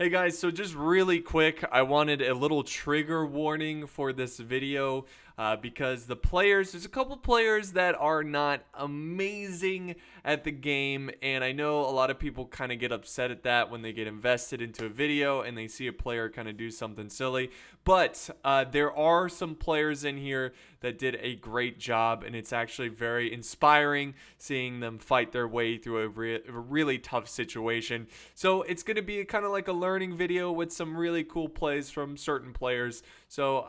Hey guys, so just really quick, I wanted a little trigger warning for this video because there's a couple players that are not amazing at the game, and I know a lot of people kind of get upset at that when they get invested into a video and they see a player kind of do something silly. But there are some players in here that did a great job, and it's actually very inspiring seeing them fight their way through a really tough situation. So it's going to be kind of like a learning video with some really cool plays from certain players. So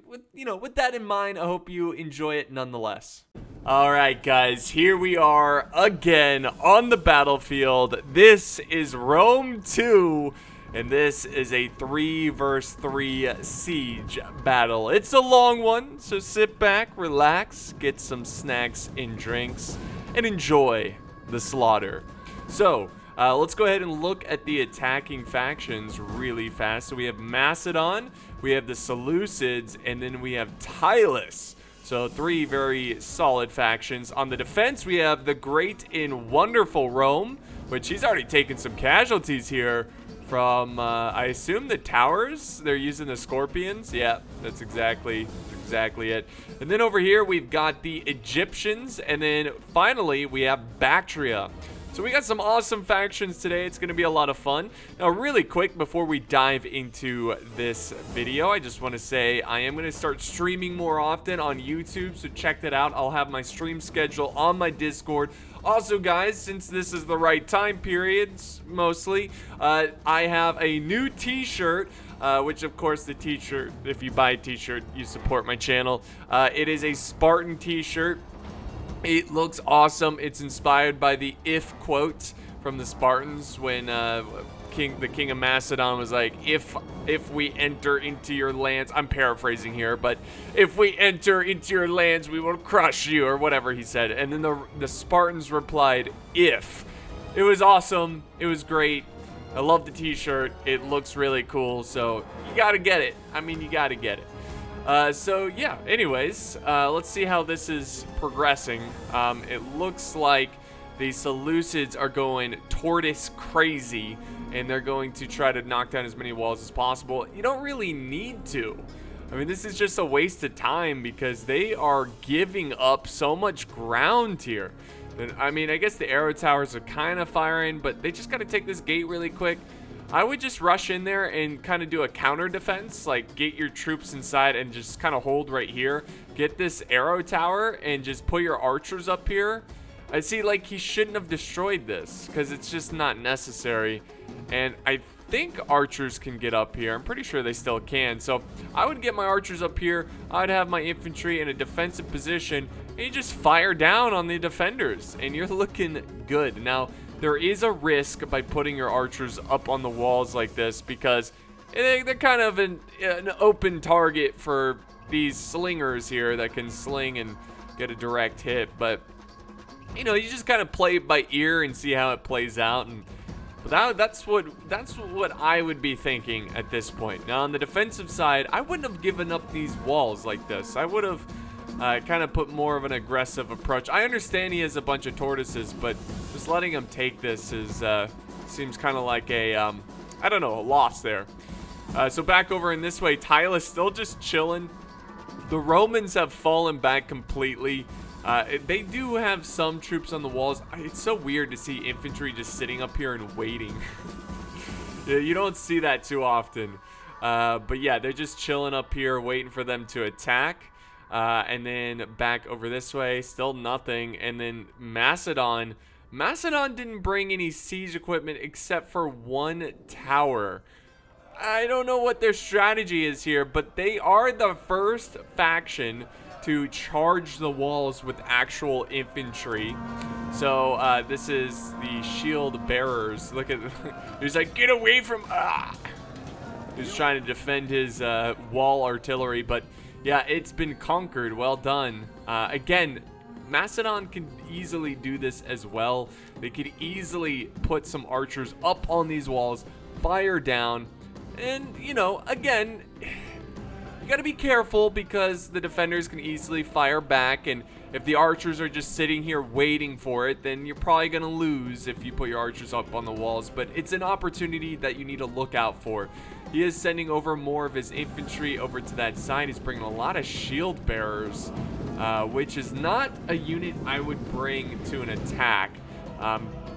with that in mind, I hope you enjoy it nonetheless. All right, guys, here we are again on the battlefield. This is Rome 2. And this is a 3 versus 3 siege battle. It's a long one, so sit back, relax, get some snacks and drinks, and enjoy the slaughter. So, let's go ahead and look at the attacking factions really fast. So we have Macedon, we have the Seleucids, and then we have Tylus. So 3 very solid factions. On the defense, we have the great and wonderful Rome, which he's already taken some casualties here. From, I assume the towers? They're using the scorpions? Yeah, that's exactly it. And then over here, we've got the Egyptians. And then finally, we have Bactria. So we got some awesome factions today. It's going to be a lot of fun. Now, really quick, before we dive into this video, I just want to say I am going to start streaming more often on YouTube, so check that out. I'll have my stream schedule on my Discord. Also, guys, since this is the right time periods, mostly, I have a new t-shirt, which, of course, the t-shirt, if you buy a t-shirt, you support my channel. It is a Spartan t-shirt. It looks awesome. It's inspired by the "if" quote from the Spartans when the king of Macedon was like, if we enter into your lands, I'm paraphrasing here, but if we enter into your lands, we will crush you, or whatever he said. And then the Spartans replied, if. It was awesome. It was great. I love the t-shirt. It looks really cool, so you gotta get it. I mean, you gotta get it. So yeah, anyways, let's see how this is progressing. It looks like the Seleucids are going tortoise crazy, and they're going to try to knock down as many walls as possible. You don't really need to. I mean, this is just a waste of time because they are giving up so much ground here. And, I mean, I guess the arrow towers are kind of firing, but they just got to take this gate really quick. I would just rush in there and kind of do a counter defense, like get your troops inside and just kind of hold right here. Get this arrow tower and just put your archers up here. I see, like, he shouldn't have destroyed this because it's just not necessary. And I think archers can get up here. I'm pretty sure they still can. So I would get my archers up here. I'd have my infantry in a defensive position, and you just fire down on the defenders, and you're looking good. Now, there is a risk by putting your archers up on the walls like this because they're kind of an open target for these slingers here that can sling and get a direct hit. But, you know, you just kind of play it by ear and see how it plays out. And that's what I would be thinking at this point. Now, on the defensive side, I wouldn't have given up these walls like this. I would have kind of put more of an aggressive approach. I understand he has a bunch of tortoises, but just letting him take this seems kind of like a, I don't know, a loss there. So back over in this way, Tylus still just chilling. The Romans have fallen back completely. They do have some troops on the walls. It's so weird to see infantry just sitting up here and waiting. Yeah, you don't see that too often. But yeah, they're just chilling up here, waiting for them to attack. And then back over this way, still nothing. And then Macedon didn't bring any siege equipment except for one tower. I don't know what their strategy is here, but they are the first faction to charge the walls with actual infantry. So this is the shield bearers. Look at, he's like, get away from, He's trying to defend his wall artillery, but yeah, it's been conquered. Well done. Again, Macedon can easily do this as well. They could easily put some archers up on these walls, fire down, and, you know, again, you got to be careful because the defenders can easily fire back, and if the archers are just sitting here waiting for it, then you're probably going to lose if you put your archers up on the walls. But it's an opportunity that you need to look out for. He is sending over more of his infantry over to that side. He's bringing a lot of shield bearers, which is not a unit I would bring to an attack,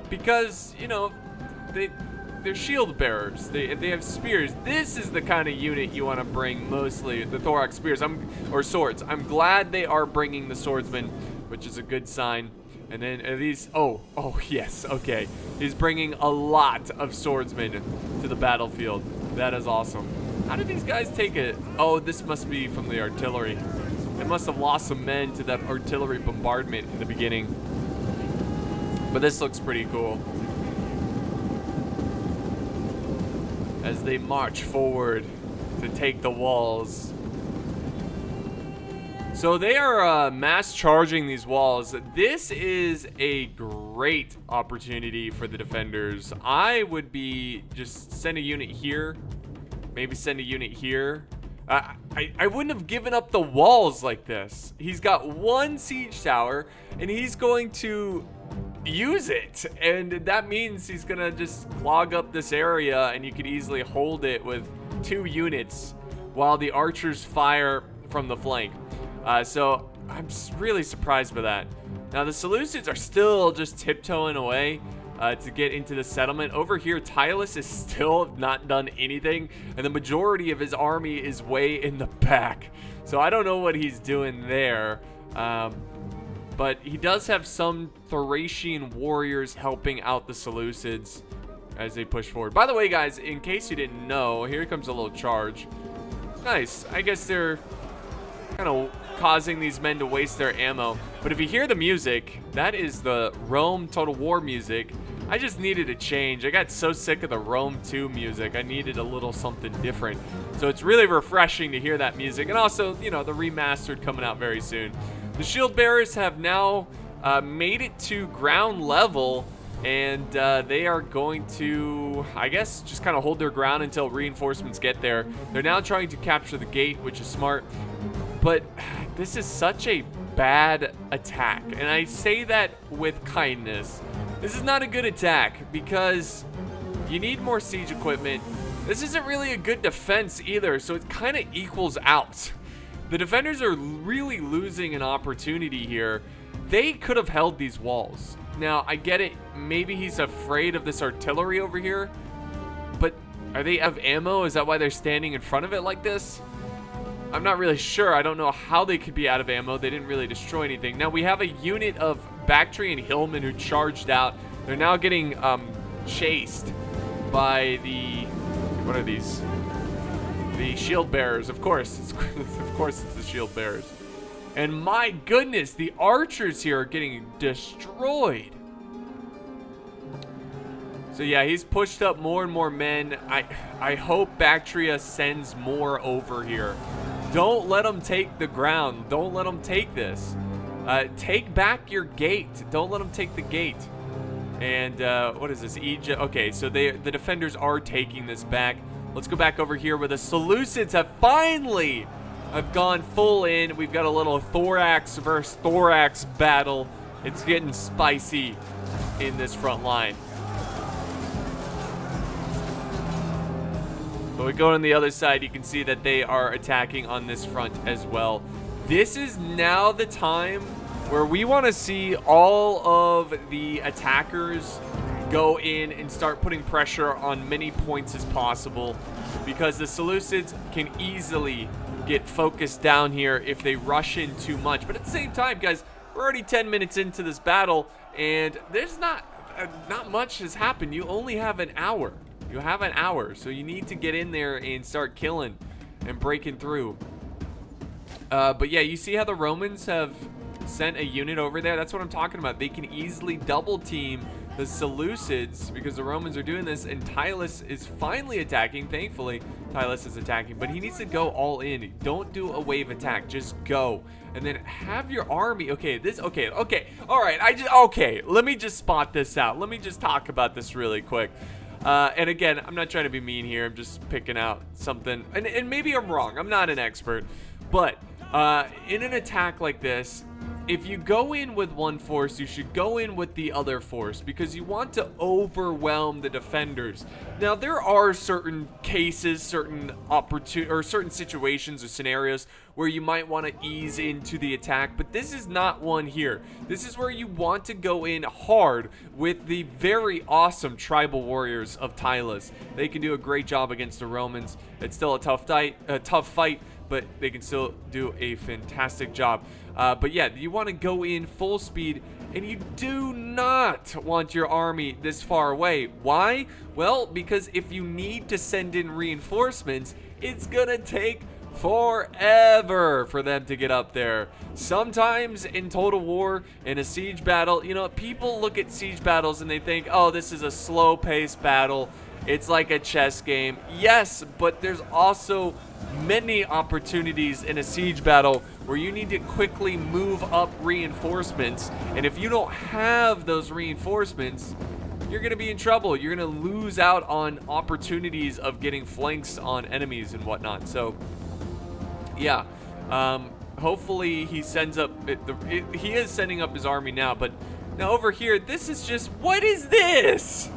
because, you know, they're shield bearers. They have spears. This is the kind of unit you want to bring mostly, the thorax spears, or swords. I'm glad they are bringing the swordsmen, which is a good sign. And then these, oh yes, okay. He's bringing a lot of swordsmen to the battlefield. That is awesome. How did these guys take it? Oh, this must be from the artillery. They must have lost some men to that artillery bombardment in the beginning. But this looks pretty cool. As they march forward to take the walls. So they are mass charging these walls. This is a great opportunity for the defenders. I would be just send a unit here, maybe send a unit here. I wouldn't have given up the walls like this. He's got one siege tower and he's going to use it, and that means he's gonna just clog up this area, and you could easily hold it with 2 units while the archers fire from the flank. So I'm really surprised by that. Now the Seleucids are still just tiptoeing away to get into the settlement. Over here, Tylus is still not done anything, and the majority of his army is way in the back. So I don't know what he's doing there. But he does have some Thracian warriors helping out the Seleucids as they push forward. By the way, guys, in case you didn't know, here comes a little charge. Nice. I guess they're kind of causing these men to waste their ammo. But if you hear the music, that is the Rome Total War music. I just needed a change. I got so sick of the Rome 2 music. I needed a little something different. So it's really refreshing to hear that music. And also, you know, the remastered coming out very soon. The shield bearers have now made it to ground level, and they are going to, I guess, just kind of hold their ground until reinforcements get there. They're now trying to capture the gate, which is smart, but this is such a bad attack, and I say that with kindness. This is not a good attack because you need more siege equipment. This isn't really a good defense either, so it kind of equals out. The defenders are really losing an opportunity here. They could have held these walls. Now, I get it. Maybe he's afraid of this artillery over here. But are they out of ammo? Is that why they're standing in front of it like this? I'm not really sure. I don't know how they could be out of ammo. They didn't really destroy anything. Now, we have a unit of Bactrian hillmen who charged out. They're now getting chased by the... What are these? The shield bearers, of course. It's the shield bearers. And my goodness, the archers here are getting destroyed. So yeah, he's pushed up more and more men. I hope Bactria sends more over here. Don't let them take the ground. Don't let them take this. Take back your gate. Don't let them take the gate. And what is this? Egypt. Okay, so the defenders are taking this back. Let's go back over here where the Seleucids have finally gone full in. We've got a little thorax versus thorax battle. It's getting spicy in this front line. But we go on the other side, you can see that they are attacking on this front as well. This is now the time where we want to see all of the attackers go in and start putting pressure on many points as possible, because the Seleucids can easily get focused down here if they rush in too much. But at the same time, guys, we're already 10 minutes into this battle, and there's not much has happened. You only have an hour. You have an hour, so you need to get in there and start killing and breaking through. But yeah, you see how the Romans have sent a unit over there? That's what I'm talking about. They can easily double team the Seleucids because the Romans are doing this, and Tylus is finally attacking. Thankfully, Tylus is attacking, but he needs to go all in. Don't do a wave attack. Just go. And then have your army. Okay, all right. Okay, let me just spot this out. Let me just talk about this really quick. And again, I'm not trying to be mean here. I'm just picking out something. And maybe I'm wrong. I'm not an expert. But in an attack like this, if you go in with one force, you should go in with the other force because you want to overwhelm the defenders. Now, there are certain cases, certain situations or scenarios where you might want to ease into the attack, but this is not one here. This is where you want to go in hard with the very awesome tribal warriors of Tylos. They can do a great job against the Romans. It's still a tough fight, but they can still do a fantastic job. But yeah, you want to go in full speed, and you do not want your army this far away. Why? Well, because if you need to send in reinforcements, it's gonna take forever for them to get up there. Sometimes in Total War, in a siege battle, you know, people look at siege battles and they think, oh, this is a slow-paced battle. It's like a chess game. Yes, but there's also many opportunities in a siege battle where you need to quickly move up reinforcements, and if you don't have those reinforcements, you're going to be in trouble. You're going to lose out on opportunities of getting flanks on enemies and whatnot. So yeah, hopefully he sends up he is sending up his army now, but now over here, this is just, what is this?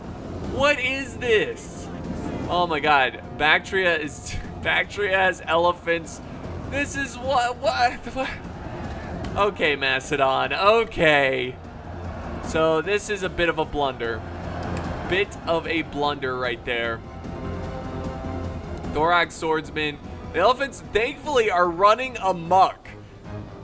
What is this? Oh my god, Bactria has elephants. This is what? Okay, Macedon, okay. So this is a bit of a blunder. Bit of a blunder right there. Thorax swordsman. The elephants, thankfully, are running amok.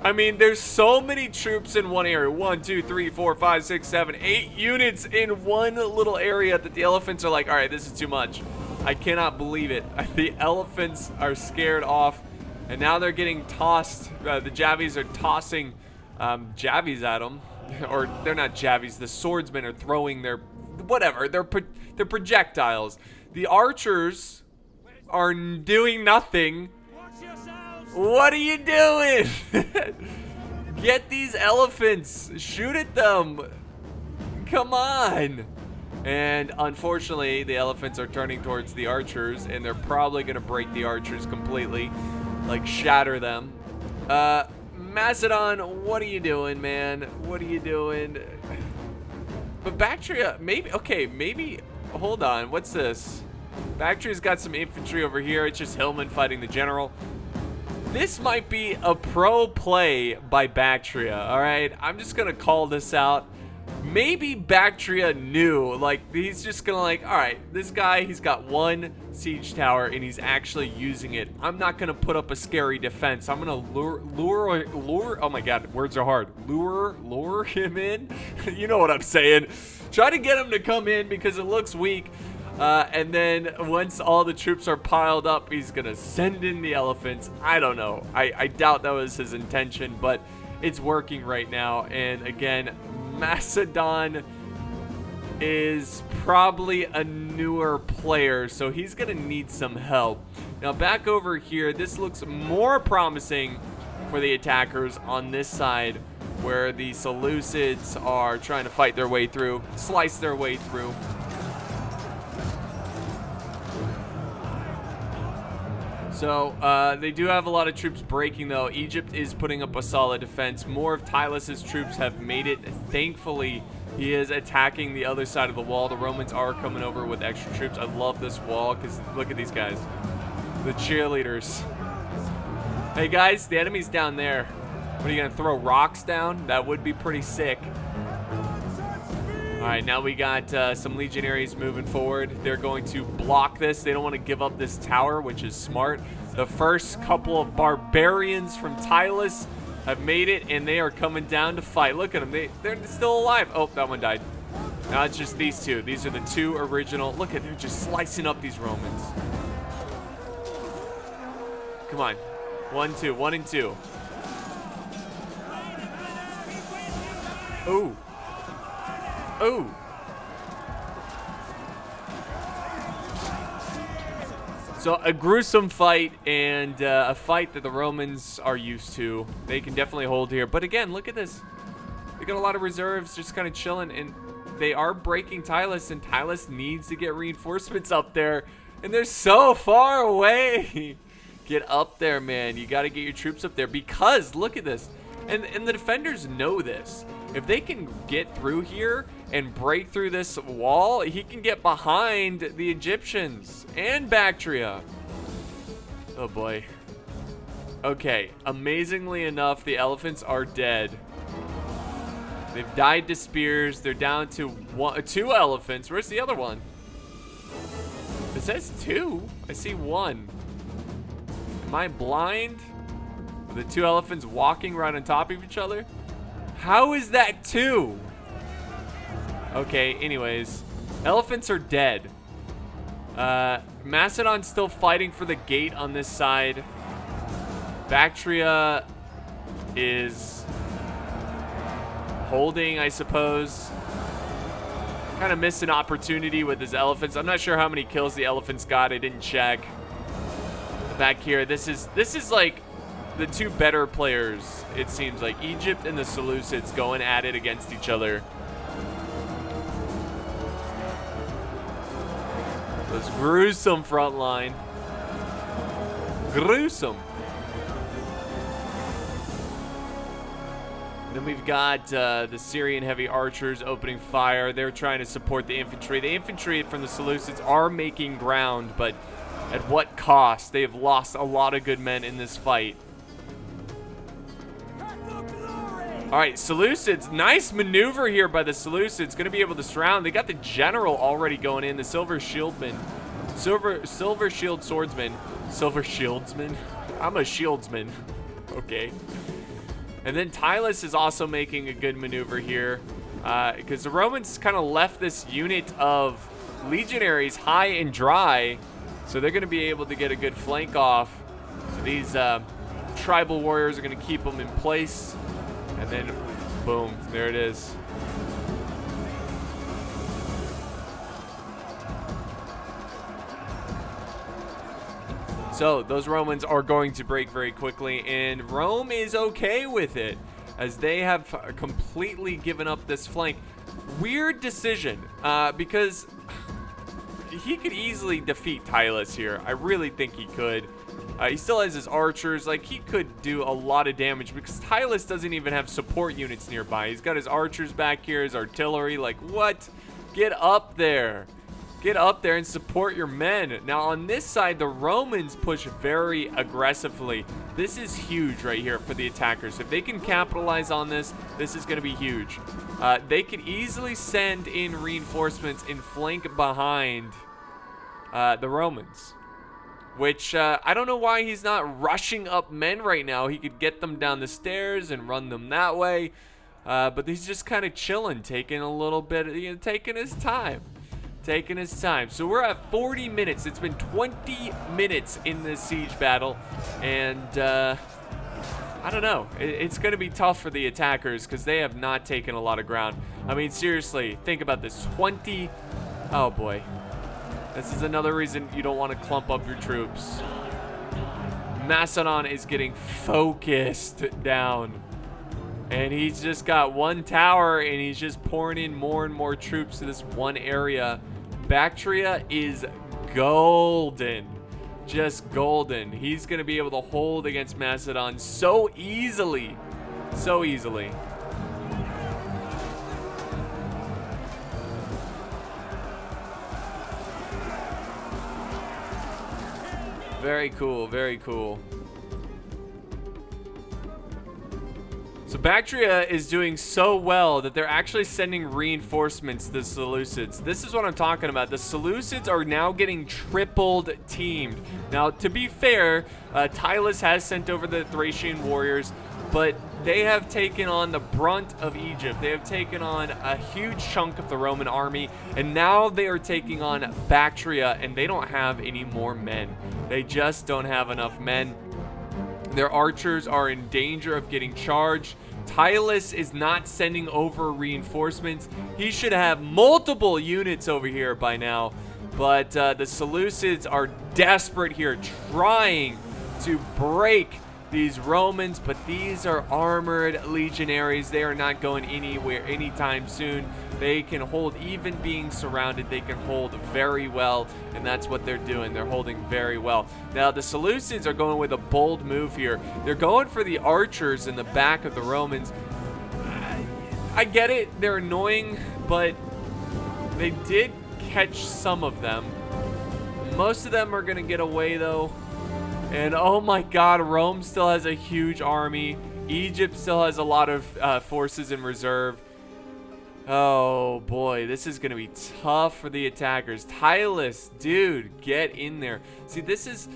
I mean, there's so many troops in one area. 1, 2, 3, 4, 5, 6, 7, 8 units in one little area that the elephants are like, all right, this is too much. I cannot believe it. The elephants are scared off, and now they're getting tossed. The Javies are tossing Javies at them. Or they're not Javies. The swordsmen are throwing their, whatever, they're projectiles. The archers are doing nothing. What are you doing? Get these elephants. Shoot at them. Come on. And unfortunately, the elephants are turning towards the archers, and they're probably going to break the archers completely. Like, shatter them. Macedon, what are you doing, man? What are you doing? But Bactria, maybe, okay, maybe, hold on. What's this? Bactria's got some infantry over here. It's just Hillman fighting the general. This might be a pro play by Bactria, all right? I'm just going to call this out. Maybe Bactria knew, like, he's just going to like, all right, this guy, he's got one siege tower and he's actually using it. I'm not going to put up a scary defense. I'm going to lure, oh my God, words are hard. Lure him in. You know what I'm saying. Try to get him to come in because it looks weak. And then once all the troops are piled up, he's going to send in the elephants. I don't know. I doubt that was his intention, but it's working right now. And again, Macedon is probably a newer player, so he's going to need some help. Now back over here, this looks more promising for the attackers on this side where the Seleucids are trying to fight their way through, slice their way through. So, they do have a lot of troops breaking, though. Egypt is putting up a solid defense. More of Tylos' troops have made it. Thankfully, he is attacking the other side of the wall. The Romans are coming over with extra troops. I love this wall, because look at these guys. The cheerleaders. Hey, guys, the enemy's down there. What, are you going to throw rocks down? That would be pretty sick. All right, now we got some legionaries moving forward. They're going to block this. They don't want to give up this tower, which is smart. The first couple of barbarians from Tylos have made it, and they are coming down to fight. Look at them. They're still alive. Oh, that one died. Now it's just these two. These are the two original. Look at, they're just slicing up these Romans. Come on. 1, 2. 1 and 2. Ooh. Oh. So a gruesome fight, and a fight that the Romans are used to. They can definitely hold here. But again, look at this. They got a lot of reserves just kind of chilling. And they are breaking Tylus, and Tylus needs to get reinforcements up there, and they're so far away. Get up there, man. You got to get your troops up there, because look at this. And the defenders know this. If they can get through here and break through this wall, he can get behind the Egyptians and Bactria. Oh boy. Okay, amazingly enough, the elephants are dead. They've died to spears. They're down to two elephants. Where's the other one? It says 2. I see 1. Am I blind? Are the 2 elephants walking right on top of each other? How is that 2? Okay, anyways. Elephants are dead. Macedon's still fighting for the gate on this side. Bactria is holding, I suppose. Kind of missed an opportunity with his elephants. I'm not sure how many kills the elephants got. I didn't check. Back here, this is like the 2 better players, it seems like. Egypt and the Seleucids going at it against each other. This gruesome front line. Gruesome. Then we've got the Syrian heavy archers opening fire. They're trying to support the infantry. The infantry from the Seleucids are making ground, but at what cost? They have lost a lot of good men in this fight. All right, Seleucids. Nice maneuver here by the Seleucids. Going to be able to surround. They got the general already going in. The silver shieldman. Silver shield swordsman. Silver shieldsman. I'm a shieldsman. Okay. And then Tylus is also making a good maneuver here, because the Romans kind of left this unit of legionaries high and dry, so they're going to be able to get a good flank off. So these tribal warriors are going to keep them in place, and then boom, there it is. So those Romans are going to break very quickly, and Rome is okay with it, as they have completely given up this flank. Weird decision, because he could easily defeat Tylus here. I really think he could. He still has his archers. Like, he could do a lot of damage, because Tylus doesn't even have support units nearby. He's got his archers back here, his artillery. Like, what? Get up there. Get up there and support your men. Now, on this side, the Romans push very aggressively. This is huge right here for the attackers. If they can capitalize on this, this is going to be huge. They could easily send in reinforcements and flank behind the Romans, which I don't know why he's not rushing up men right now. He could get them down the stairs and run them that way, but he's just kind of chilling, taking a little bit, taking his time. Taking his time. So we're at 40 minutes. It's been 20 minutes in this siege battle, and I don't know. It's going to be tough for the attackers, because they have not taken a lot of ground. I mean, seriously, think about this. Oh boy. This is another reason you don't want to clump up your troops. Macedon is getting focused down, and he's just got one tower, and he's just pouring in more and more troops to this one area. Bactria is golden. Just golden. He's going to be able to hold against Macedon so easily. So easily. Very cool. Very cool. So Bactria is doing so well that they're actually sending reinforcements to the Seleucids. This is what I'm talking about. The Seleucids are now getting tripled teamed. Now, to be fair, Tylus has sent over the Thracian warriors, but they have taken on the brunt of Egypt. They have taken on a huge chunk of the Roman army, and now they are taking on Bactria, and they don't have any more men. They just don't have enough men. Their archers are in danger of getting charged. Tylus is not sending over reinforcements. He should have multiple units over here by now. But the Seleucids are desperate here, trying to break these Romans. But these are armored legionaries. They are not going anywhere anytime soon. They can hold, even being surrounded, they can hold very well, and that's what they're doing. They're holding very well. Now, the Seleucids are going with a bold move here. They're going for the archers in the back of the Romans. I get it. They're annoying, but they did catch some of them. Most of them are going to get away, though. And, oh my god, Rome still has a huge army. Egypt still has a lot of forces in reserve. Oh boy, this is gonna be tough for the attackers. Tyrus, dude, get in there. See, this is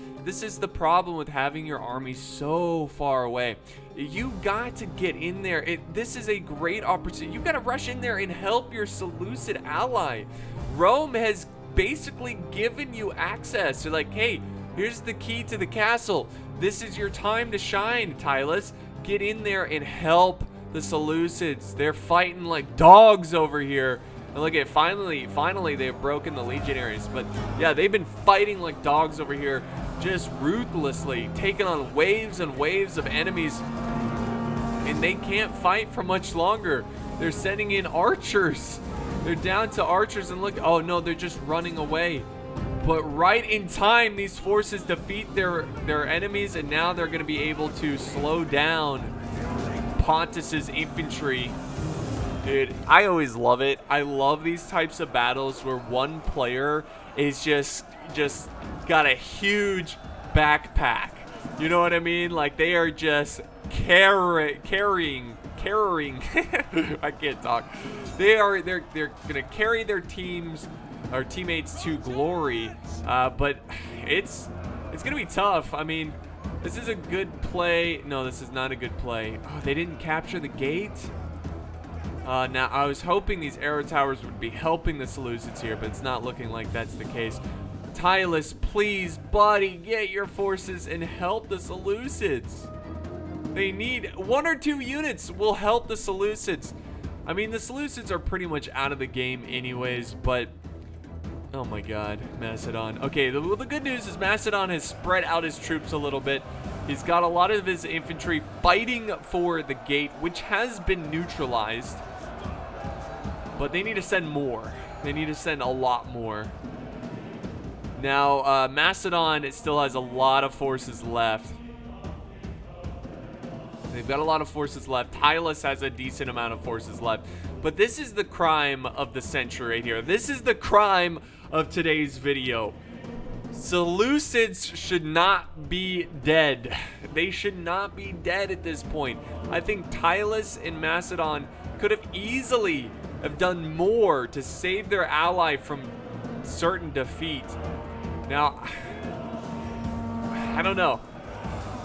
the problem with having your army so far away. You got to get in there. This is a great opportunity. You got to rush in there and help your Seleucid ally. Rome has basically given you access. They're like, hey, here's the key to the castle. This is your time to shine, Tyrus. Get in there and help the Seleucids. They're fighting like dogs over here. And look at, finally they've broken the legionaries. But yeah, they've been fighting like dogs over here, just ruthlessly, taking on waves and waves of enemies. And they can't fight for much longer. They're sending in archers. They're down to archers, and look, oh no, they're just running away. But right in time, these forces defeat their enemies, and now they're gonna be able to slow down Pontus's infantry. Dude, I always love it. I love these types of battles where one player is just got a huge backpack. You know what I mean? Like, they are just carrying I can't talk. They're gonna carry their teams or teammates to glory. But it's gonna be tough. I mean, this is a good play. No, this is not a good play. Oh, they didn't capture the gate. Now, I was hoping these arrow towers would be helping the Seleucids here, but it's not looking like that's the case. Tyrus, please, buddy, get your forces and help the Seleucids. They need 1 or 2 units will help the Seleucids. I mean, the Seleucids are pretty much out of the game anyways, but oh my god, Macedon. Okay, the good news is Macedon has spread out his troops a little bit. He's got a lot of his infantry fighting for the gate, which has been neutralized. But they need to send more. They need to send a lot more. Now, Macedon still has a lot of forces left. They've got a lot of forces left. Tyrus has a decent amount of forces left. But this is the crime of the century right here. This is the crime of today's video. Seleucids should not be dead. They should not be dead at this point. I think Tyrus and Macedon could have easily have done more to save their ally from certain defeat. Now, I don't know.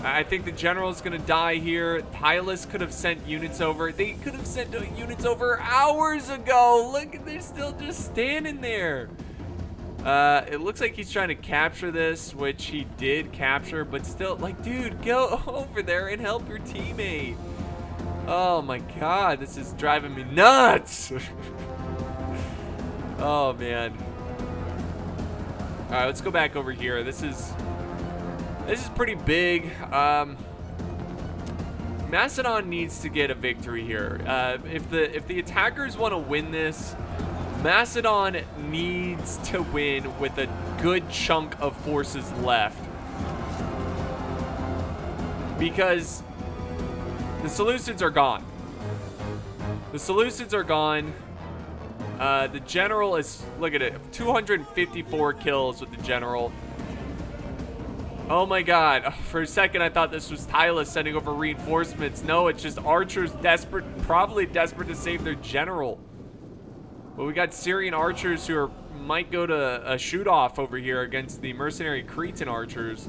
I think the general is going to die here. Tyrus could have sent units over. They could have sent units over hours ago. Look, they're still just standing there. It looks like he's trying to capture this, which he did capture, but still, like, dude, go over there and help your teammate. Oh my god, this is driving me nuts. Oh man. All right, let's go back over here. This is pretty big. Macedon needs to get a victory here. If the attackers want to win this, Macedon needs to win with a good chunk of forces left, because the Seleucids are gone. The Seleucids are gone. The general is, look at it, 254 kills with the general. Oh my god, for a second I thought this was Tyrus sending over reinforcements. No, it's just archers probably desperate to save their general. But we got Syrian archers who might go to a shoot-off over here against the mercenary Cretan archers.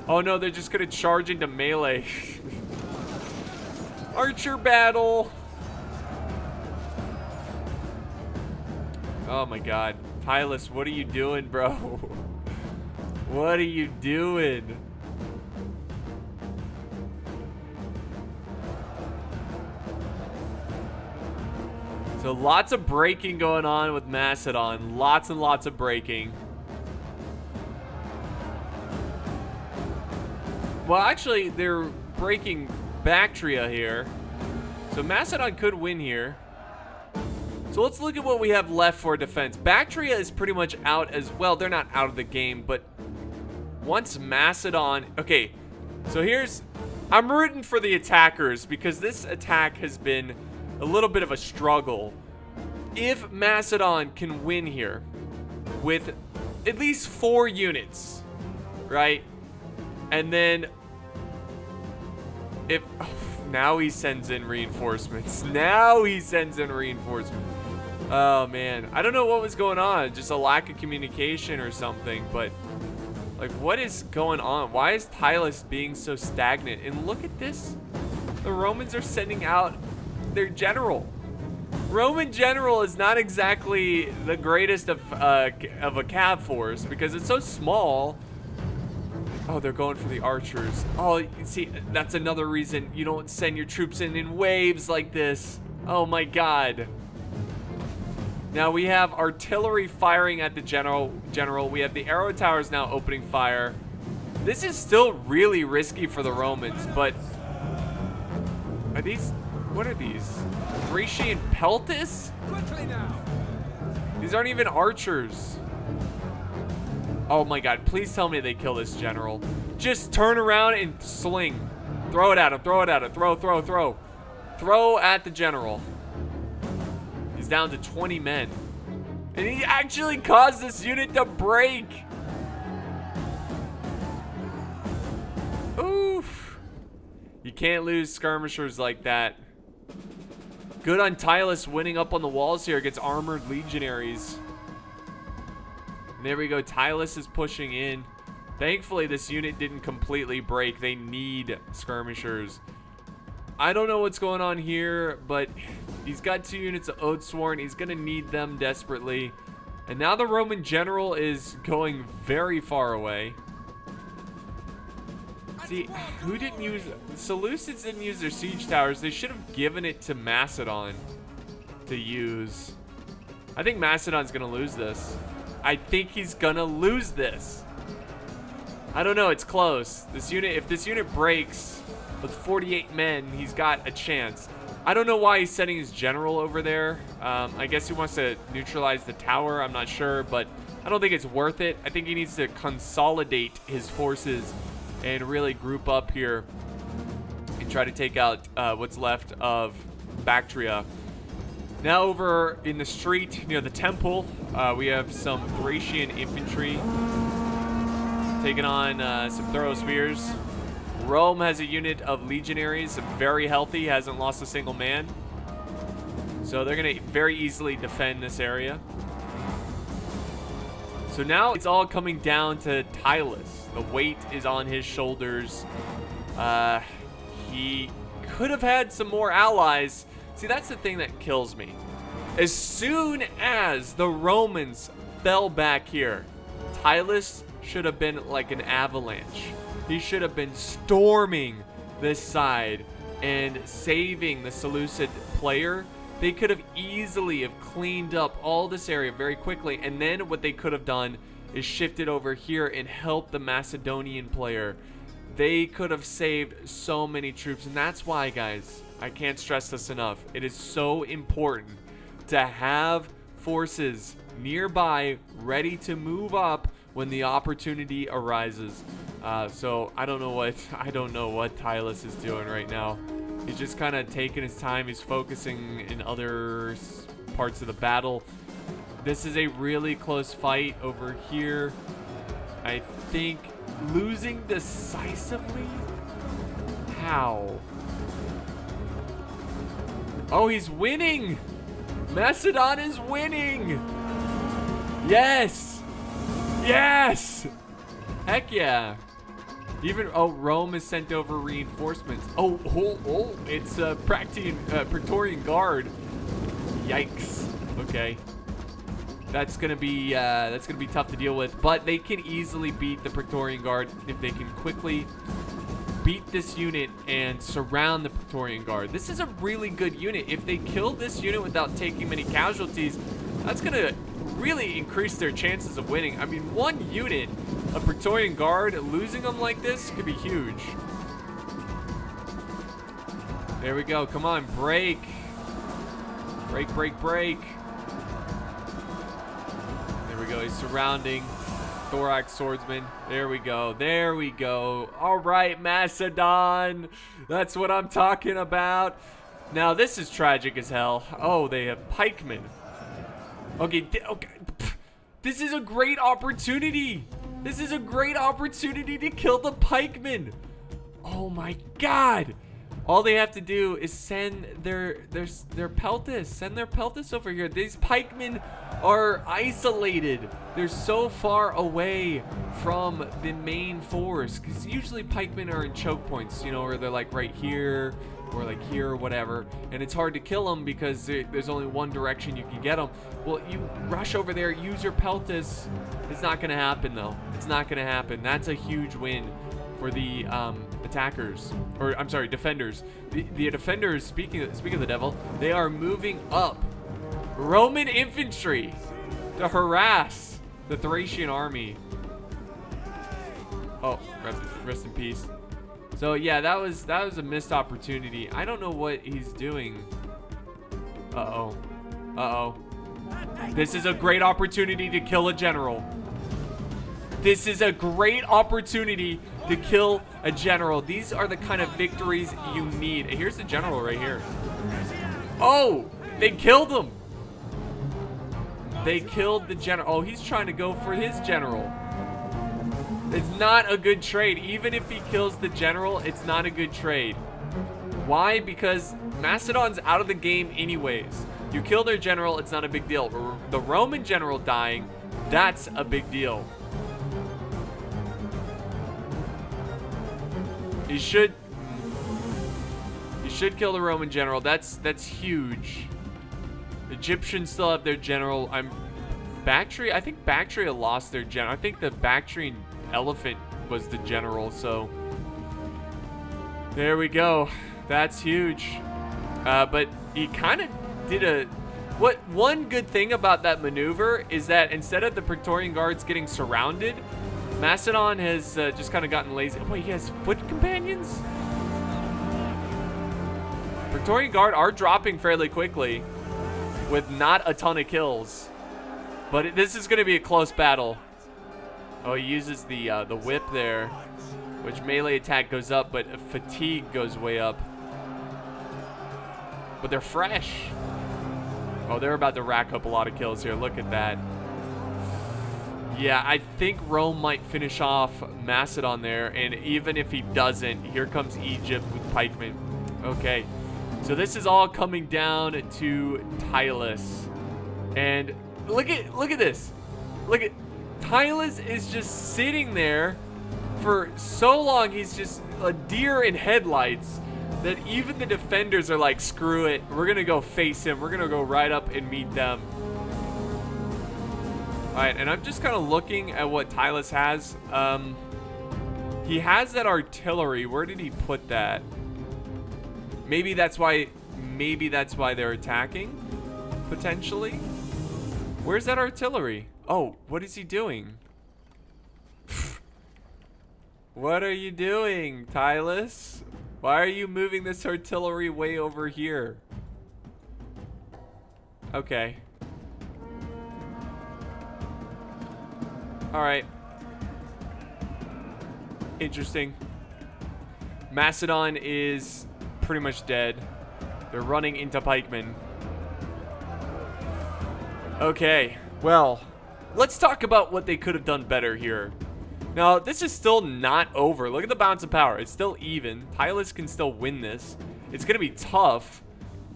Oh no, they're just gonna charge into melee. Archer battle! Oh my god. Tyrus, what are you doing, bro? What are you doing? So lots of breaking going on with Macedon. Lots and lots of breaking. Well, actually, they're breaking Bactria here. So Macedon could win here. So let's look at what we have left for defense. Bactria is pretty much out as well. They're not out of the game, but once Macedon... Okay, so I'm rooting for the attackers because this attack has been a little bit of a struggle. If Macedon can win here with at least 4 units, right? And then if... now he sends in reinforcements. Now he sends in reinforcements. Oh, man. I don't know what was going on. Just a lack of communication or something, but... like, what is going on? Why is Tylus being so stagnant? And look at this. The Romans are sending out their general. Roman general is not exactly the greatest of a cav force because it's so small. Oh, they're going for the archers. Oh, you see, that's another reason you don't send your troops in waves like this. Oh my God. Now we have artillery firing at the general. We have the arrow towers now opening fire. This is still really risky for the Romans, but are these, what are these? Thracian Peltis? Quickly now. These aren't even archers. Oh my God, please tell me they kill this general. Just turn around and sling. Throw it at him, throw it at him, throw. Throw at the general. He's down to 20 men. And he actually caused this unit to break. Oof. You can't lose skirmishers like that. Good on Tylus winning up on the walls here against armored legionaries. And there we go. Tylus is pushing in. Thankfully, this unit didn't completely break. They need skirmishers. I don't know what's going on here, but he's got 2 units of Oathsworn. He's going to need them desperately. And now the Roman general is going very far away. See, who didn't use... Seleucids didn't use their siege towers. They should have given it to Macedon to use. I think Macedon's going to lose this. I think he's going to lose this. I don't know. It's close. This unit, if this unit breaks with 48 men, he's got a chance. I don't know why he's sending his general over there. I guess he wants to neutralize the tower. I'm not sure, but I don't think it's worth it. I think he needs to consolidate his forces and really group up here and try to take out what's left of Bactria. Now over in the street near the temple, we have some Thracian infantry taking on some throw spears. Rome has a unit of legionaries, very healthy, hasn't lost a single man. So they're going to very easily defend this area. So now it's all coming down to Tylus. The weight is on his shoulders. He could have had some more allies. See, that's the thing that kills me. As soon as the Romans fell back here, Tylus should have been like an avalanche. He should have been storming this side and saving the Seleucid player. They could have easily have cleaned up all this area very quickly, and then what they could have done is shifted over here and helped the Macedonian player. They could have saved so many troops, and that's why, guys, I can't stress this enough. It is so important to have forces nearby ready to move up when the opportunity arises. So I don't know what Tylus is doing right now. He's just kind of taking his time. He's focusing in other parts of the battle. This is a really close fight over here. I think losing decisively? How? Oh, he's winning! Macedon is winning! Yes! Yes! Heck yeah. Even, oh, Rome has sent over reinforcements. Oh, it's Praetorian Guard. Yikes. Okay. That's gonna be tough to deal with, but they can easily beat the Praetorian Guard if they can quickly beat this unit and surround the Praetorian Guard. This is a really good unit. If they kill this unit without taking many casualties, that's gonna really increase their chances of winning. I mean, one unit of Praetorian Guard, losing them like this could be huge. There we go. Come on, break. Break. go. He's surrounding Thorax Swordsman. There we go. There we go. All right, Macedon. That's what I'm talking about. Now, this is tragic as hell. Oh, they have pikemen. Okay, okay. This is a great opportunity. This is a great opportunity to kill the pikemen. Oh my god. All they have to do is send their peltis. Send their peltis over here. These pikemen are isolated. They're so far away from the main force. Because usually pikemen are in choke points, you know, where they're like right here or like here or whatever. And it's hard to kill them because there's only one direction you can get them. Well, you rush over there, use your peltis. It's not going to happen, though. It's not going to happen. That's a huge win for the attackers, or I'm sorry, defenders. The defenders, speaking of the devil, they are moving up Roman infantry to harass the Thracian army. Oh, rest in peace. So yeah, that was a missed opportunity. I don't know what he's doing. Uh-oh. This is a great opportunity to kill a general. This is a great opportunity to kill a general. These are the kind of victories you need. Here's the general right here. Oh, they killed him. They killed the general. Oh, he's trying to go for his general. It's not a good trade. Even if he kills the general, it's not a good trade. Why? Because Macedon's out of the game anyways. You kill their general, it's not a big deal. The Roman general dying, that's a big deal. You should kill the Roman general. That's huge. Egyptians still have their general. Bactria. I think Bactria lost their general. I think the Bactrian elephant was the general. So there we go. That's huge. But he kind of did one good thing about that maneuver is that instead of the Praetorian guards getting surrounded, Macedon has just kind of gotten lazy. Wait, he has foot companions? Praetorian Guard are dropping fairly quickly with not a ton of kills. But this is going to be a close battle. Oh, he uses the whip there, which melee attack goes up, but fatigue goes way up. But they're fresh. Oh, they're about to rack up a lot of kills here. Look at that. Yeah, I think Rome might finish off Macedon there, and even if he doesn't, here comes Egypt with pikemen. Okay, so this is all coming down to Tylus, and look at this. Look at Tylus is just sitting there for so long. He's just a deer in headlights that even the defenders are like, screw it, we're gonna go face him. We're gonna go right up and meet them. Alright, and I'm just kind of looking at what Tylus has. He has that artillery. Where did he put that? Maybe that's why they're attacking, potentially. Where's that artillery? Oh, what is he doing? What are you doing, Tylus? Why are you moving this artillery way over here? Okay. Alright. Interesting. Macedon is pretty much dead. They're running into pikemen. Okay, well, let's talk about what they could have done better here. Now, this is still not over. Look at the balance of power. It's still even. Tylus can still win this. It's going to be tough,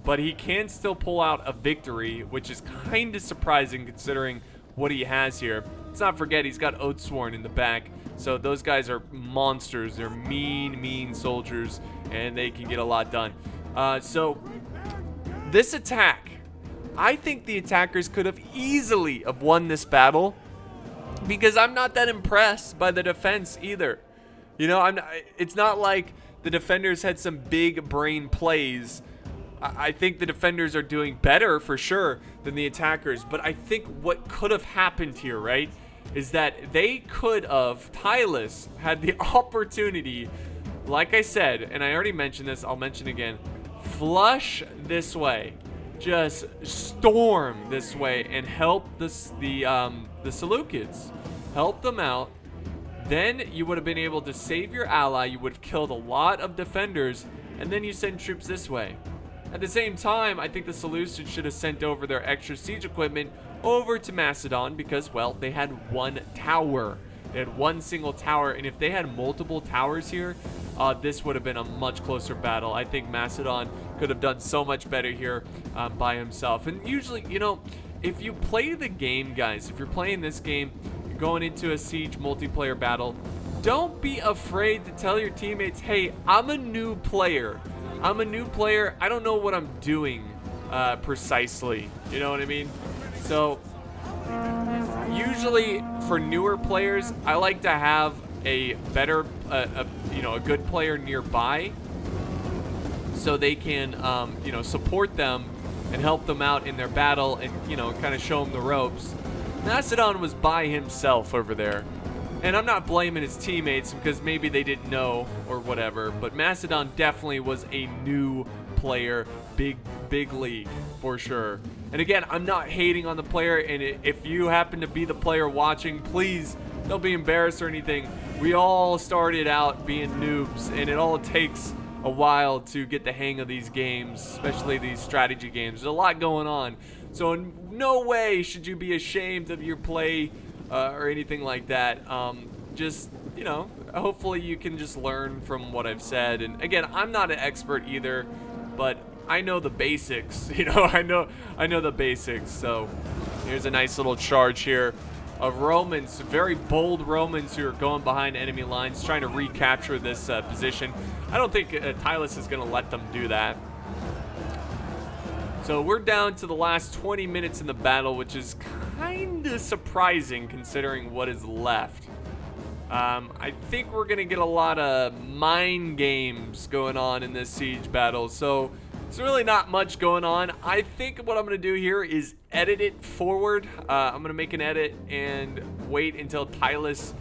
but he can still pull out a victory, which is kind of surprising considering what he has here. Let's not forget he's got Oathsworn in the back, so those guys are monsters. They're mean soldiers, and they can get a lot done. So this attack, I think the attackers could have easily have won this battle because I'm not that impressed by the defense either. You know, it's not like the defenders had some big brain plays. I think the defenders are doing better for sure than the attackers, but I think what could have happened here, right, is that they could have, Tylus had the opportunity, like I said, and I already mentioned this, I'll mention again, flush this way. just storm this way and help the Seleucids. Help them out. Then you would have been able to save your ally. You would have killed a lot of defenders, and then you send troops this way. At the same time, I think the Seleucids should have sent over their extra siege equipment over to Macedon because, well, they had one tower. They had one single tower, and if they had multiple towers here, this would have been a much closer battle. I think Macedon could have done so much better here by himself. And usually, you know, if you play the game, guys, if you're playing this game, you're going into a siege multiplayer battle, don't be afraid to tell your teammates, hey, I'm a new player. I don't know what I'm doing precisely. You know what I mean? So usually for newer players, I like to have a better, you know, a good player nearby so they can, you know, support them and help them out in their battle and, you know, kind of show them the ropes. Macedon was by himself over there. And I'm not blaming his teammates because maybe they didn't know or whatever, but Macedon definitely was a new player, big league for sure. And again, I'm not hating on the player, and if you happen to be the player watching, please don't be embarrassed or anything. We all started out being noobs, and it all takes a while to get the hang of these games, especially these strategy games. There's a lot going on, so in no way should you be ashamed of your play or anything like that. Just, you know, hopefully you can just learn from what I've said. And again, I'm not an expert either, but I know the basics. You know, I know the basics. So here's a nice little charge here of Romans, very bold Romans who are going behind enemy lines, trying to recapture this position. I don't think Tylus is going to let them do that. So we're down to the last 20 minutes in the battle, which is kind of surprising considering what is left. I think we're going to get a lot of mind games going on in this siege battle. So it's really not much going on. I think what I'm going to do here is edit it forward. I'm going to make an edit and wait until Tylus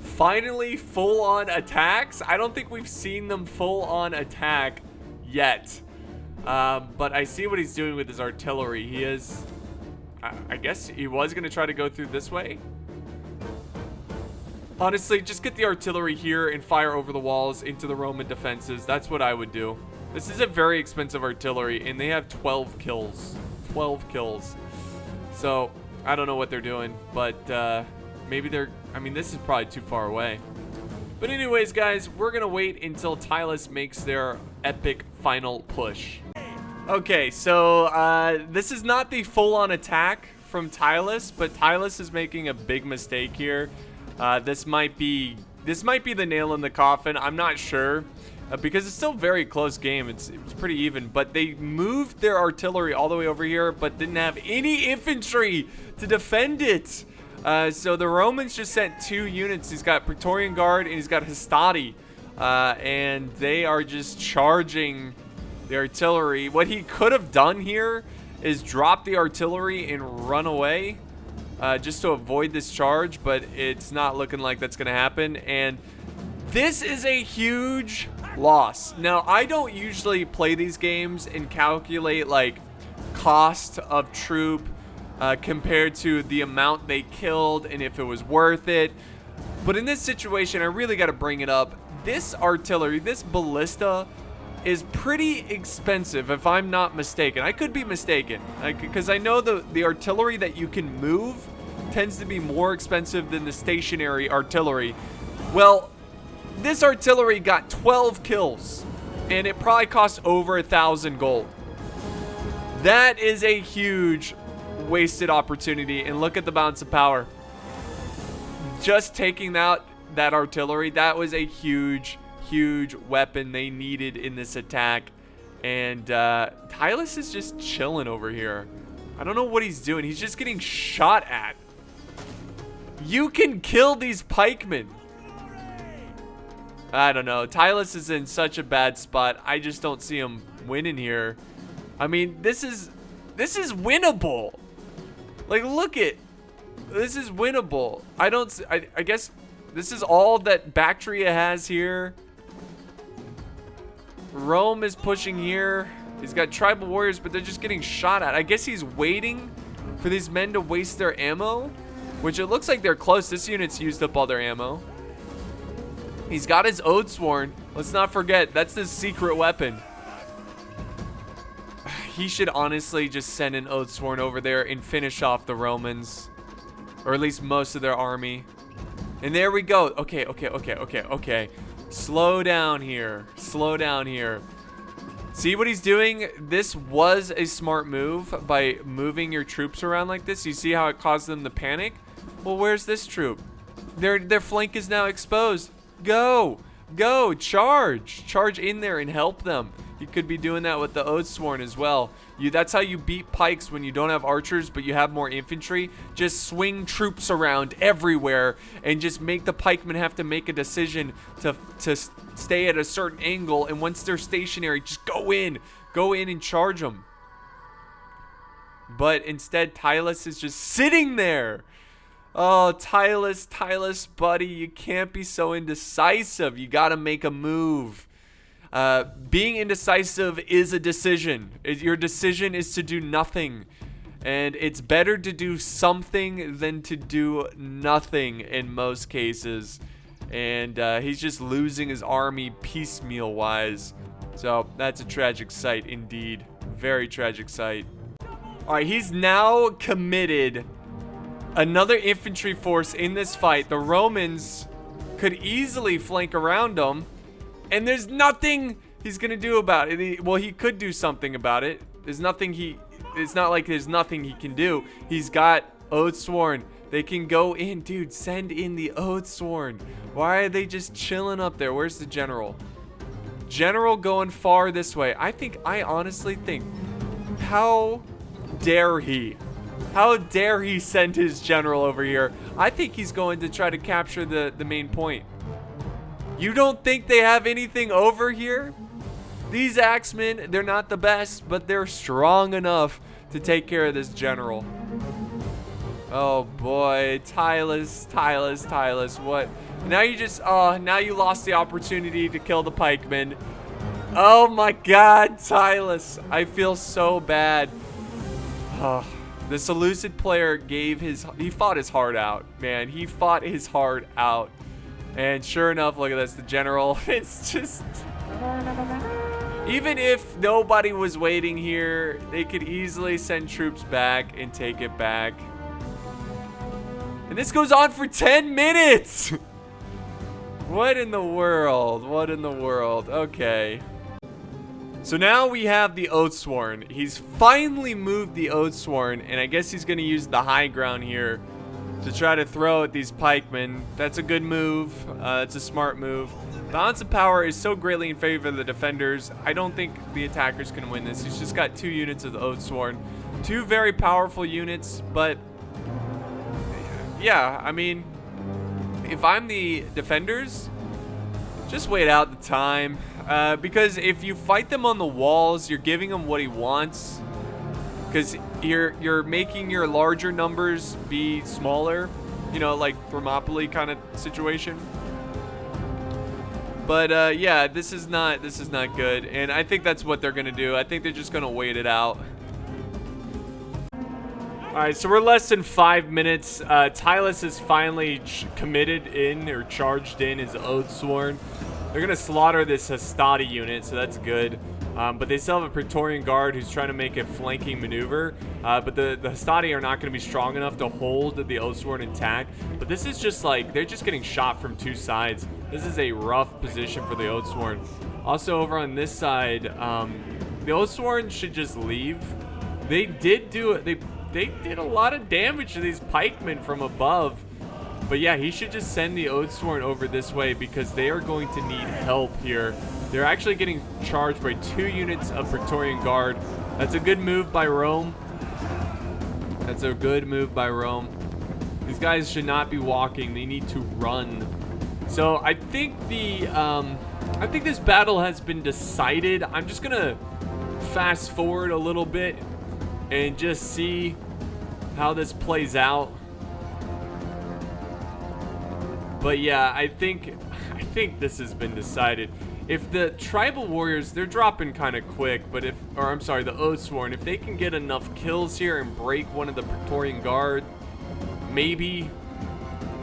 finally full-on attacks. I don't think we've seen them full-on attack yet. But I see what he's doing with his artillery. He is, I guess he was going to try to go through this way. Honestly, just get the artillery here and fire over the walls into the Roman defenses. That's what I would do. This is a very expensive artillery, and they have 12 kills. 12 kills. So, I don't know what they're doing, but maybe they're, I mean, this is probably too far away. But anyways, guys, we're going to wait until Tylus makes their epic final push. Okay, so this is not the full-on attack from Tylus, but Tylus is making a big mistake here. This might be the nail in the coffin. I'm not sure because it's still a very close game. It's pretty even, but they moved their artillery all the way over here, but didn't have any infantry to defend it. So the Romans just sent 2 units. He's got Praetorian Guard and he's got Hastati, and they are just charging the artillery. What he could have done here is drop the artillery and run away. Just to avoid this charge, but it's not looking like that's going to happen. And this is a huge loss. Now, I don't usually play these games and calculate like cost of troop compared to the amount they killed and if it was worth it. But in this situation, I really got to bring it up. This artillery, this ballista, is pretty expensive if I'm not mistaken. I could be mistaken because I know the artillery that you can move tends to be more expensive than the stationary artillery. Well, this artillery got 12 kills and it probably cost over 1,000 gold. That is a huge wasted opportunity, and look at the balance of power. Just taking out that artillery, that was a huge weapon they needed in this attack. And Tylus is just chilling over here. I don't know what he's doing. He's just getting shot at. You can kill these pikemen. I don't know. Tylus is in such a bad spot. I just don't see him winning here. I mean, this is winnable. Like, look at, this is winnable. I guess this is all that Bactria has here. Rome is pushing here. He's got tribal warriors, but they're just getting shot at. I guess he's waiting for these men to waste their ammo, which it looks like they're close. This unit's used up all their ammo. He's got his Oathsworn. Let's not forget, that's his secret weapon. He should honestly just send an Oathsworn over there and finish off the Romans. Or at least most of their army. And there we go. Okay. Slow down here. Slow down here. See what he's doing? This was a smart move by moving your troops around like this. You see how it caused them to panic? Well, where's this troop? Their flank is now exposed. Go! Go! Charge! Charge in there and help them. You could be doing that with the Oathsworn as well. That's how you beat pikes when you don't have archers, but you have more infantry. Just swing troops around everywhere and just make the pikemen have to make a decision to stay at a certain angle. And once they're stationary, just go in and charge them. But instead, Tylus is just sitting there. Oh, Tylus, buddy, you can't be so indecisive. You got to make a move. Being indecisive is a decision. Your decision is to do nothing. And it's better to do something than to do nothing in most cases. And he's just losing his army piecemeal-wise. So that's a tragic sight indeed. Very tragic sight. All right, he's now committed another infantry force in this fight. The Romans could easily flank around him. And there's nothing he's going to do about it. Well, he could do something about it. It's not like there's nothing he can do. He's got Oathsworn. They can go in. Dude, send in the Oathsworn. Why are they just chilling up there? Where's the general? General going far this way. I honestly think, how dare he? How dare he send his general over here? I think he's going to try to capture the main point. You don't think they have anything over here? These axemen, they're not the best, but they're strong enough to take care of this general. Oh boy, Tylus, what? Now you just, now you lost the opportunity to kill the pikemen. Oh my God, Tylus, I feel so bad. The Seleucid player he fought his heart out, man. He fought his heart out. And sure enough, look at this, the general, it's just... Even if nobody was waiting here, they could easily send troops back and take it back. And this goes on for 10 minutes! What in the world? What in the world? Okay. So now we have the Oathsworn. He's finally moved the Oathsworn, and I guess he's going to use the high ground here to try to throw at these pikemen. That's a good move. It's a smart move. Balance of power is so greatly in favor of the defenders. I don't think the attackers can win this. He's just got 2 units of the Oathsworn. 2 very powerful units, but yeah, I mean, if I'm the defenders, just wait out the time. Because if you fight them on the walls, you're giving him what he wants. Because you're making your larger numbers be smaller, you know, like Thermopylae kind of situation. But yeah, this is not good, and I think that's what they're gonna do. I think they're just gonna wait it out. All right, so we're less than 5 minutes. Tylus is finally committed in or charged in his Oathsworn. They're gonna slaughter this Hastati unit, so that's good. But they still have a Praetorian Guard who's trying to make a flanking maneuver. But the Hastati are not going to be strong enough to hold the Oathsworn intact. But this is just like, they're just getting shot from 2 sides. This is a rough position for the Oathsworn. Also over on this side, the Oathsworn should just leave. They did a lot of damage to these pikemen from above. But yeah, he should just send the Oathsworn over this way because they are going to need help here. They're actually getting charged by 2 units of Praetorian Guard. That's a good move by Rome. That's a good move by Rome. These guys should not be walking. They need to run. So I think this battle has been decided. I'm just gonna fast forward a little bit and just see how this plays out. But yeah, I think think this has been decided. If the tribal warriors, they're dropping kind of quick, but I'm sorry, the Oathsworn, if they can get enough kills here and break one of the Praetorian Guard, maybe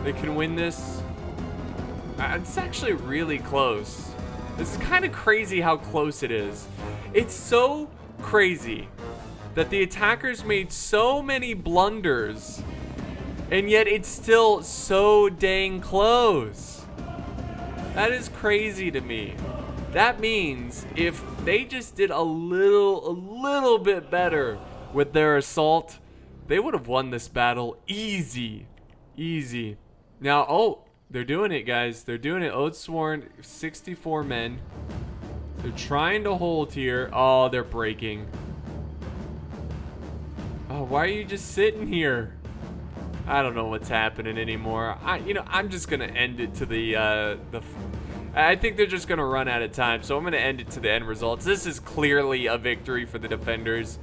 they can win this. It's actually really close. This is kind of crazy how close it is. It's so crazy that the attackers made so many blunders, and yet it's still so dang close. That is crazy to me. That means if they just did a little bit better with their assault, they would have won this battle easy. Easy. Now, oh, they're doing it, guys. They're doing it. Oathsworn, 64 men. They're trying to hold here. Oh, they're breaking. Oh, why are you just sitting here? I don't know what's happening anymore. I'm just gonna end it to I think they're just gonna run out of time, so I'm gonna end it to the end results. This is clearly a victory for the defenders,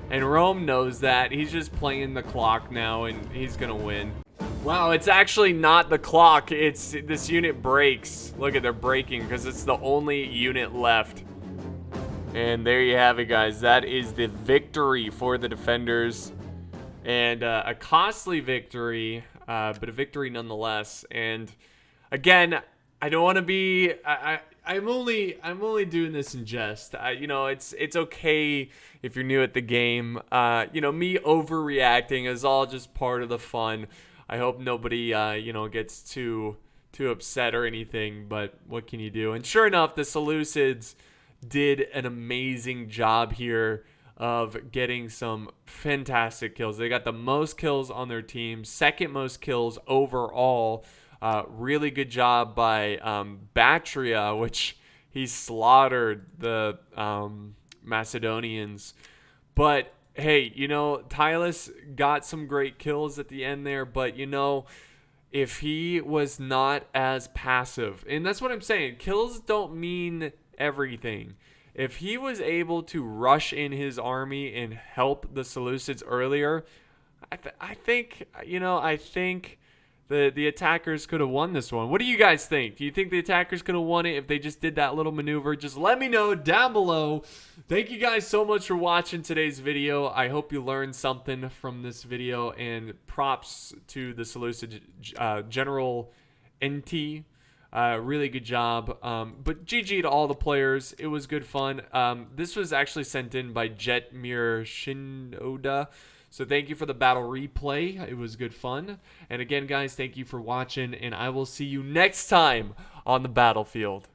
and Rome knows that. He's just playing the clock now, and he's gonna win. Wow, it's actually not the clock. It's this unit breaks. Look at, they're breaking because it's the only unit left. And there you have it, guys. That is the victory for the defenders. And a costly victory, but a victory nonetheless. And again, I don't want to be. I'm only doing this in jest. It's okay if you're new at the game. Me overreacting is all just part of the fun. I hope nobody gets too upset or anything. But what can you do? And sure enough, the Seleucids did an amazing job here of getting some fantastic kills. They got the most kills on their team, second most kills overall. Really good job by Bactria, which he slaughtered the Macedonians. But hey, Tylus got some great kills at the end there, but if he was not as passive, and that's what I'm saying, kills don't mean everything. If he was able to rush in his army and help the Seleucids earlier, I think the attackers could have won this one. What do you guys think? Do you think the attackers could have won it if they just did that little maneuver? Just let me know down below. Thank you guys so much for watching today's video. I hope you learned something from this video, and props to the Seleucid General NT. Really good job. But GG to all the players. It was good fun. This was actually sent in by Jetmir Shinoda. So thank you for the battle replay. It was good fun. And again, guys, thank you for watching, and I will see you next time on the battlefield.